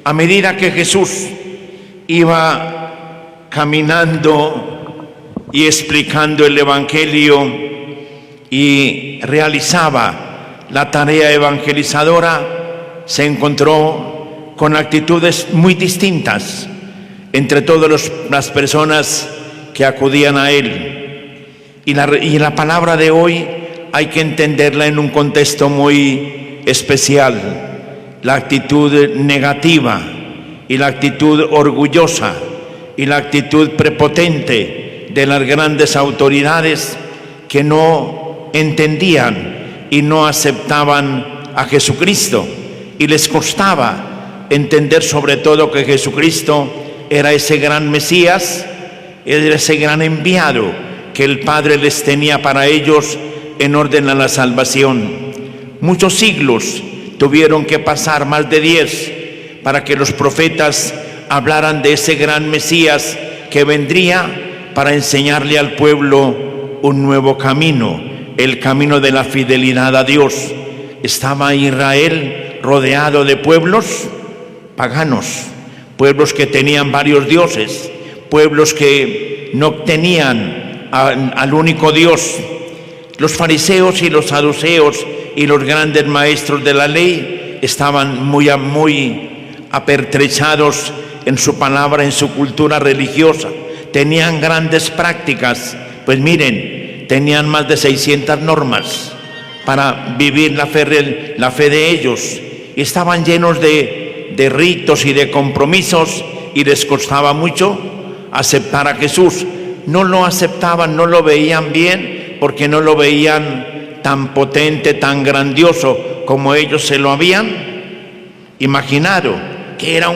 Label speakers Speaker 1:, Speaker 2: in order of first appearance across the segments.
Speaker 1: A medida que Jesús iba caminando y explicando el Evangelio y realizaba la tarea evangelizadora, se encontró con actitudes muy distintas entre todas las personas que acudían a él. Y la palabra de hoy hay que entenderla en un contexto muy especial. La actitud negativa y la actitud orgullosa y la actitud prepotente de las grandes autoridades que no entendían y no aceptaban a Jesucristo, y les costaba entender sobre todo que Jesucristo era ese gran Mesías, era ese gran enviado que el Padre les tenía para ellos en orden a la salvación. Muchos siglos tuvieron que pasar, más de 10, para que los profetas hablaran de ese gran Mesías que vendría para enseñarle al pueblo un nuevo camino, el camino de la fidelidad a Dios. Estaba Israel rodeado de pueblos paganos, pueblos que tenían varios dioses, pueblos que no tenían al único Dios. Los fariseos y los saduceos y los grandes maestros de la ley estaban muy apertrechados en su palabra, en su cultura religiosa. Tenían grandes prácticas. Pues miren, tenían más de 600 normas para vivir la fe de ellos. Y estaban llenos de ritos y de compromisos, y les costaba mucho aceptar a Jesús. No lo aceptaban, no lo veían bien, porque no lo veían tan potente, tan grandioso como ellos se lo habían imaginado, que era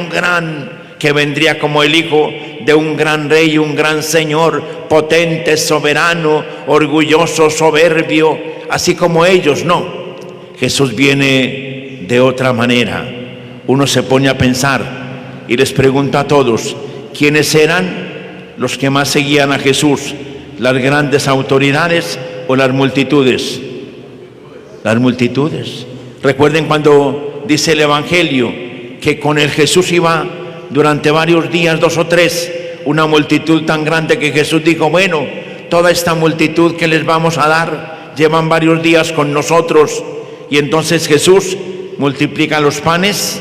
Speaker 1: que vendría como el hijo de un gran rey, un gran señor, potente, soberano, orgulloso, soberbio, así como ellos. No, Jesús viene de otra manera. Uno se pone a pensar y les pregunta a todos, ¿quiénes eran los que más seguían a Jesús? ¿Las grandes autoridades o las multitudes? Las multitudes. Recuerden cuando dice el Evangelio que con el Jesús iba durante varios días, 2 o 3, una multitud tan grande que Jesús dijo, bueno, toda esta multitud que les vamos a dar, llevan varios días con nosotros. Y entonces Jesús multiplica los panes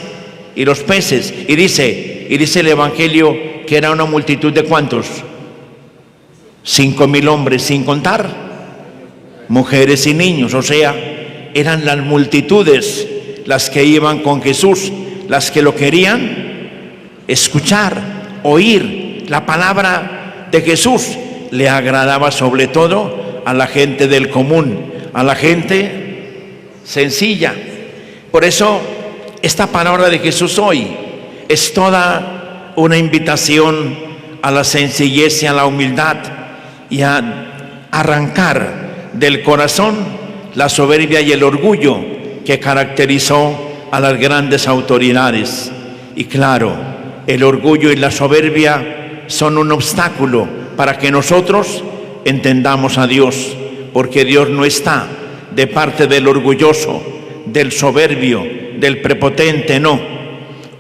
Speaker 1: y los peces, y dice el Evangelio que era una multitud de ¿cuántos? 5.000 hombres, sin contar mujeres y niños. O sea, eran las multitudes las que iban con Jesús, las que lo querían escuchar, oír la palabra de Jesús. Le agradaba sobre todo a la gente del común, a la gente sencilla. Por eso esta palabra de Jesús hoy es toda una invitación a la sencillez y a la humildad, y a arrancar del corazón la soberbia y el orgullo que caracterizó a las grandes autoridades. Y claro, el orgullo y la soberbia son un obstáculo para que nosotros entendamos a Dios, porque Dios no está de parte del orgulloso, del soberbio, del prepotente, no.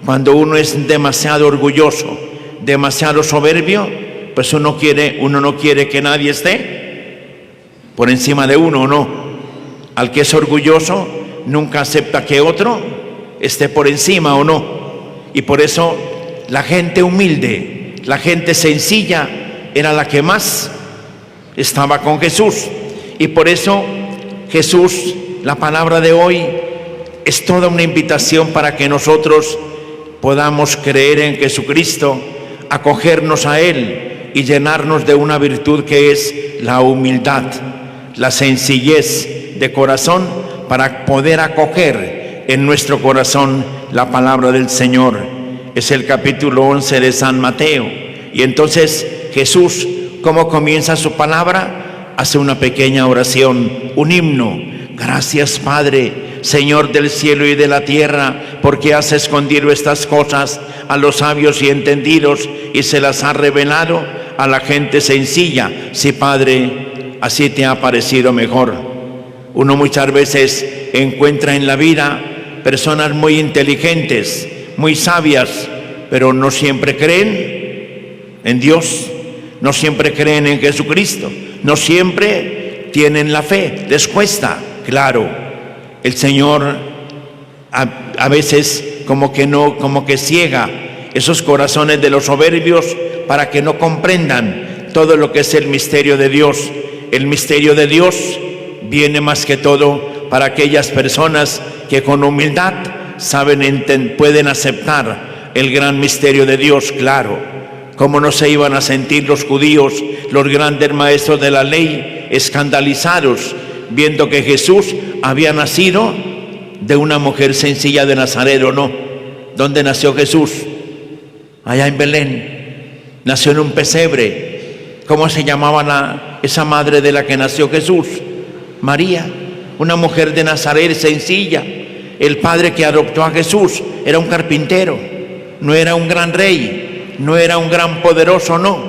Speaker 1: Cuando uno es demasiado orgulloso, demasiado soberbio, pues uno no quiere que nadie esté por encima de uno, ¿no? Al que es orgulloso nunca acepta que otro esté por encima, ¿o no? Y por eso la gente humilde, la gente sencilla era la que más estaba con Jesús. Y por eso Jesús, la palabra de hoy, es toda una invitación para que nosotros podamos creer en Jesucristo, acogernos a Él y llenarnos de una virtud que es la humildad, la sencillez de corazón, para poder acoger en nuestro corazón la palabra del Señor. Es el capítulo 11 de San Mateo. Y entonces Jesús, ¿cómo comienza su palabra? Hace una pequeña oración, un himno. Gracias, Padre, Señor del cielo y de la tierra, porque has escondido estas cosas a los sabios y entendidos y se las has revelado a la gente sencilla. Sí, Padre, así te ha parecido mejor. Uno muchas veces encuentra en la vida personas muy inteligentes, muy sabias, pero no siempre creen en Dios, no siempre creen en Jesucristo, no siempre tienen la fe, les cuesta. Claro, el Señor a veces como que ciega esos corazones de los soberbios para que no comprendan todo lo que es el misterio de Dios. El misterio de Dios viene más que todo para aquellas personas que con humildad pueden aceptar el gran misterio de Dios. Claro, cómo no se iban a sentir los judíos, los grandes maestros de la ley, escandalizados viendo que Jesús había nacido de una mujer sencilla de Nazaret, ¿o no? ¿Dónde nació Jesús? Allá en Belén. Nació en un pesebre. ¿Cómo se llamaba esa madre de la que nació Jesús? María, una mujer de Nazaret sencilla. El padre que adoptó a Jesús era un carpintero, no era un gran rey, no era un gran poderoso, no.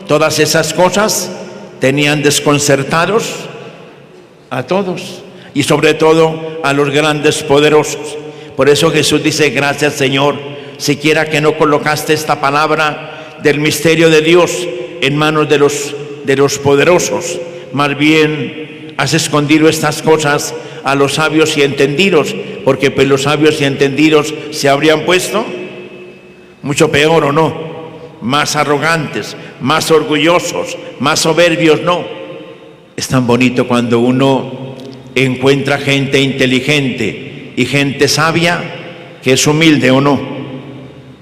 Speaker 1: Todas esas cosas tenían desconcertados a todos y sobre todo a los grandes poderosos. Por eso Jesús dice: gracias, Señor, siquiera que no colocaste esta palabra del misterio de Dios en manos de los poderosos, más bien has escondido estas cosas a los sabios y entendidos, porque pues los sabios y entendidos se habrían puesto mucho peor, ¿o no? Más arrogantes, más orgullosos, más soberbios, no. Es tan bonito cuando uno encuentra gente inteligente y gente sabia que es humilde, ¿o no?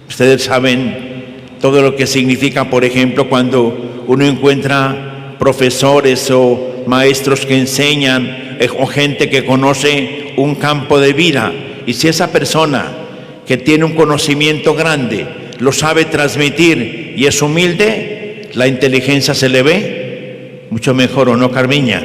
Speaker 1: Ustedes saben todo lo que significa, por ejemplo, cuando uno encuentra profesores o maestros que enseñan o gente que conoce un campo de vida, y si esa persona que tiene un conocimiento grande lo sabe transmitir y es humilde, la inteligencia se le ve mucho mejor, ¿o no, Carmiña?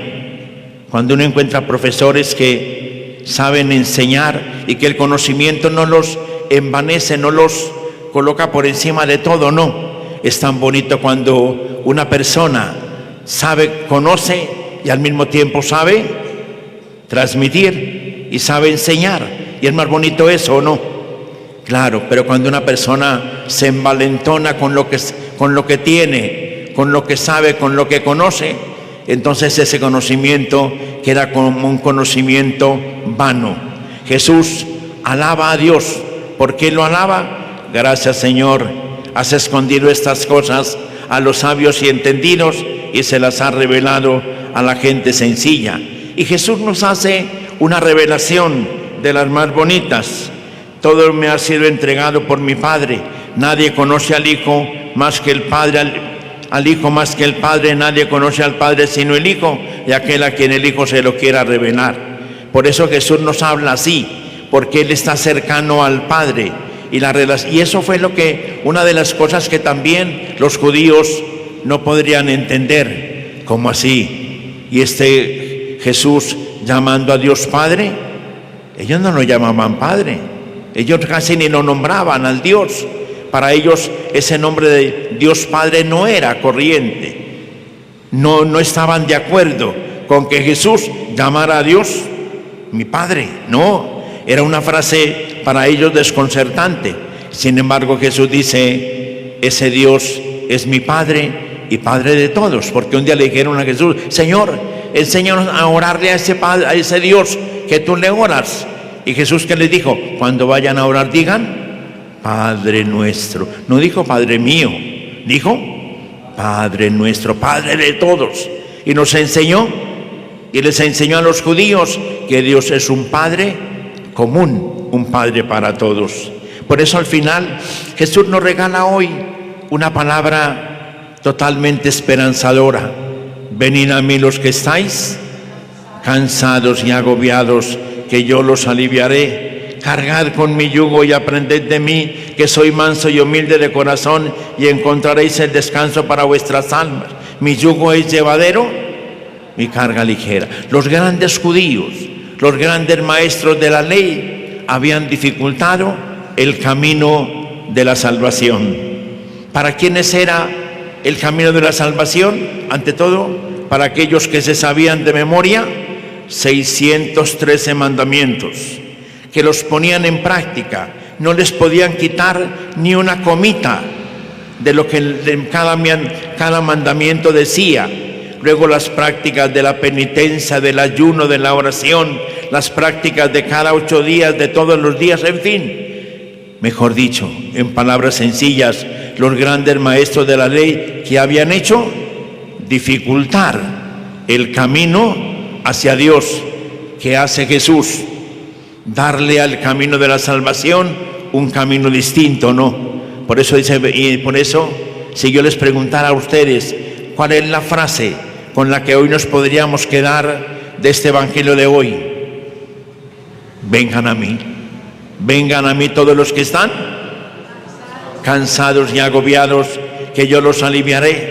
Speaker 1: Cuando uno encuentra profesores que saben enseñar y que el conocimiento no los envanece, no los coloca por encima de todo, no. Es tan bonito cuando una persona sabe, conoce y al mismo tiempo sabe transmitir y sabe enseñar, y es más bonito eso, ¿o no? Claro, pero cuando una persona se envalentona con lo que tiene, con lo que sabe, con lo que conoce, entonces ese conocimiento queda como un conocimiento vano. Jesús alaba a Dios. ¿Por qué lo alaba? Gracias, Señor, has escondido estas cosas a los sabios y entendidos y se las has revelado a la gente sencilla. Y Jesús nos hace una revelación de las más bonitas. Todo me ha sido entregado por mi Padre. Nadie conoce al Hijo más que el Padre, al Hijo más que el Padre. Nadie conoce al Padre sino el Hijo, y aquel a quien el Hijo se lo quiera revelar. Por eso Jesús nos habla así, porque Él está cercano al Padre. Y eso fue una de las cosas que también los judíos no podrían entender. ¿Cómo así? Y Jesús llamando a Dios Padre, ellos no lo llamaban Padre, ellos casi ni lo nombraban al Dios. Para ellos ese nombre de Dios Padre no era corriente. No estaban de acuerdo con que Jesús llamara a Dios mi Padre. No, era una frase para ellos desconcertante. Sin embargo, Jesús dice: ese Dios es mi Padre y Padre de todos. Porque un día le dijeron a Jesús: Señor, enséñanos a orarle a ese Dios que tú le oras. Y Jesús, ¿qué les dijo? Cuando vayan a orar, digan: Padre nuestro. No dijo Padre mío, dijo Padre nuestro, Padre de todos. Y nos enseñó, y les enseñó a los judíos que Dios es un Padre común, un Padre para todos. Por eso al final Jesús nos regala hoy una palabra totalmente esperanzadora: venid a mí los que estáis cansados y agobiados, que yo los aliviaré. Cargad con mi yugo y aprended de mí, que soy manso y humilde de corazón, y encontraréis el descanso para vuestras almas. Mi yugo es llevadero, mi carga ligera. Los grandes judíos, los grandes maestros de la ley, habían dificultado el camino de la salvación. ¿Para quiénes era el camino de la salvación? Ante todo, para aquellos que se sabían de memoria 613 mandamientos, que los ponían en práctica, no les podían quitar ni una comita de lo que cada mandamiento decía. Luego las prácticas de la penitencia, del ayuno, de la oración, las prácticas de cada 8 días, de todos los días, en fin. Mejor dicho, en palabras sencillas, los grandes maestros de la ley, que habían hecho dificultar el camino hacia Dios que hace Jesús, darle al camino de la salvación un camino distinto, ¿no? Por eso dice, y por eso, si yo les preguntara a ustedes cuál es la frase con la que hoy nos podríamos quedar de este evangelio de hoy: vengan a mí todos los que están cansados y agobiados, que yo los aliviaré.